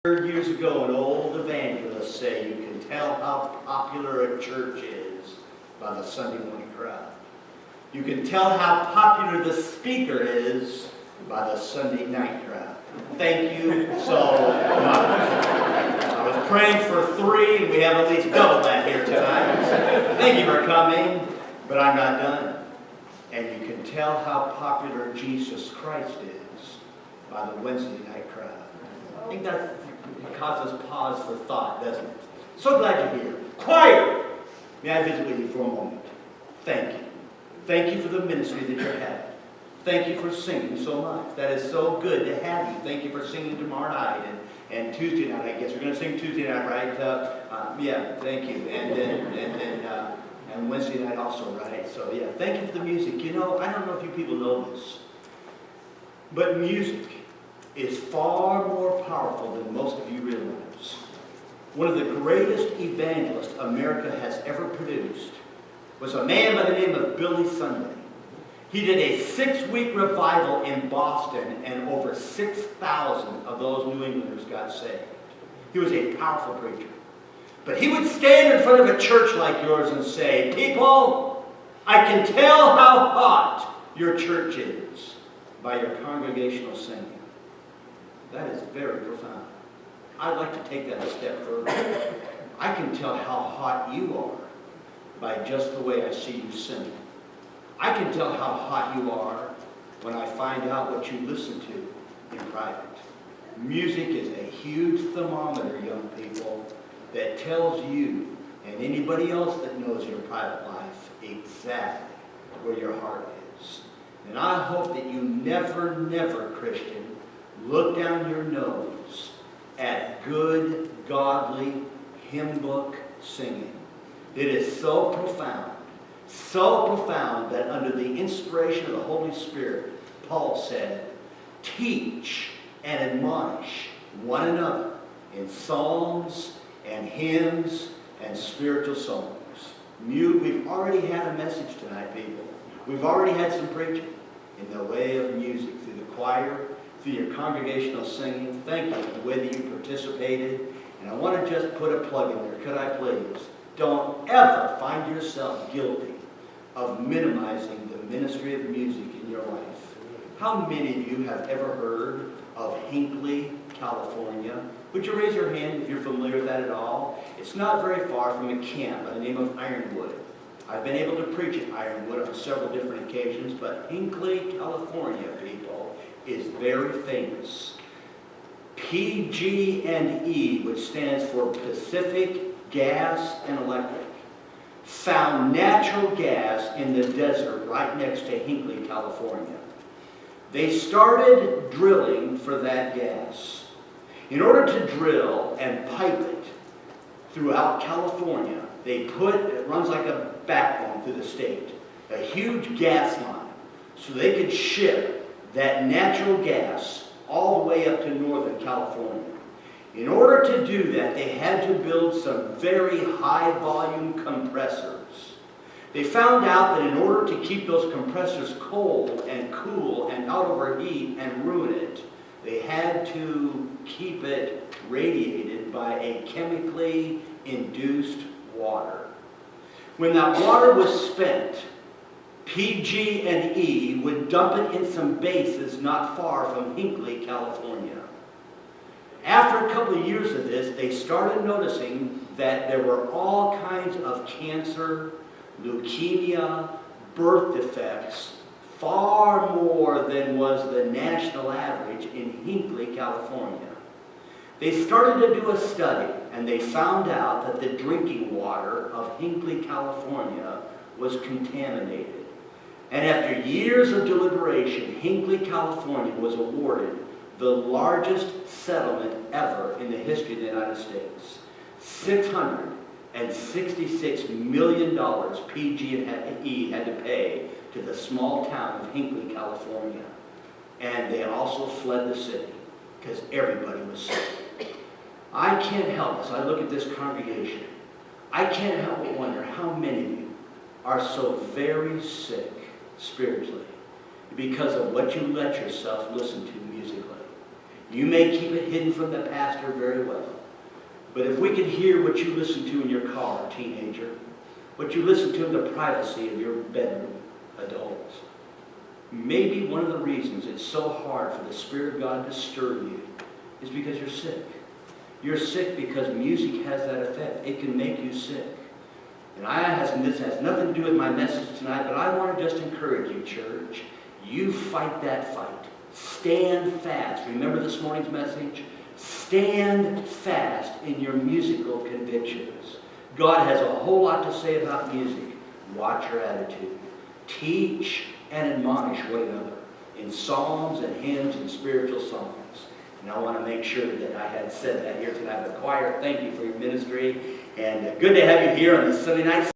Years ago, an old evangelist say you can tell how popular a church is by the Sunday morning crowd. You can tell how popular the speaker is by the Sunday night crowd. Thank you so much. I was praying for 3, and we have at least double that here tonight. Thank you for coming, but I'm not done. And you can tell how popular Jesus Christ is by the Wednesday night crowd. I think that causes pause for thought, doesn't it? So glad you're here. Choir! May I visit with you for a moment? Thank you. Thank you for the ministry that you're having. Thank you for singing so much. That is so good to have you. Thank you for singing tomorrow night and Tuesday night, I guess. We're going to sing Tuesday night, right? Yeah, thank you. And Wednesday night also, right? So, yeah, thank you for the music. You know, I don't know if you people know this, but music is far more powerful than most of you realize. One of the greatest evangelists America has ever produced was a man by the name of Billy Sunday. He did a 6-week revival in Boston, and over 6,000 of those New Englanders got saved. He was a powerful preacher. But he would stand in front of a church like yours and say, "People, I can tell how hot your church is by your congregational singing." That is very profound. I'd like to take that a step further. I can tell how hot you are by just the way I see you sing. I can tell how hot you are when I find out what you listen to in private. Music is a huge thermometer, young people, that tells you and anybody else that knows your private life exactly where your heart is. And I hope that you never, Christian, look down your nose at good, godly, hymn book singing. It is so profound that under the inspiration of the Holy Spirit, Paul said, "Teach and admonish one another in psalms and hymns and spiritual songs." We've already had a message tonight, people. We've already had some preaching in the way of music through the choir, through your congregational singing. Thank you for the way that you participated. And I want to just put a plug in there. Could I please? Don't ever find yourself guilty of minimizing the ministry of music in your life. How many of you have ever heard of Hinckley, California? Would you raise your hand if you're familiar with that at all? It's not very far from a camp by the name of Ironwood. I've been able to preach at Ironwood on several different occasions, but Hinckley, California, people, is very famous. PG&E, which stands for Pacific Gas and Electric, found natural gas in the desert right next to Hinckley, California. They started drilling for that gas. In order to drill and pipe it throughout California, it runs like a backbone through the state, a huge gas line, so they could ship that natural gas all the way up to Northern California. In order to do that, they had to build some very high volume compressors. They found out that in order to keep those compressors cold and cool and not overheat and ruin it, they had to keep it radiated by a chemically induced water. When that water was spent, PG&E would dump it in some bases not far from Hinckley, California. After a couple of years of this, they started noticing that there were all kinds of cancer, leukemia, birth defects, far more than was the national average in Hinckley, California. They started to do a study, and they found out that the drinking water of Hinckley, California was contaminated. And after years of deliberation, Hinckley, California was awarded the largest settlement ever in the history of the United States. $666 million PG&E had to pay to the small town of Hinckley, California. And they also fled the city because everybody was sick. I can't help, as I look at this congregation, I can't help but wonder how many of you are so very sick spiritually because of what you let yourself listen to musically. You may keep it hidden from the pastor very well. But if we could hear what you listen to in your car, teenager, what you listen to in the privacy of your bedroom, adults, maybe one of the reasons it's so hard for the Spirit of God to stir you is because you're sick. You're sick because music has that effect. It can make you sick. And this has nothing to do with my message tonight, but I want to just encourage you, church. You fight that fight. Stand fast. Remember this morning's message? Stand fast in your musical convictions. God has a whole lot to say about music. Watch your attitude. Teach and admonish one another in psalms and hymns and spiritual songs. And I want to make sure that I had said that here tonight. The choir, thank you for your ministry. And good to have you here on this Sunday night.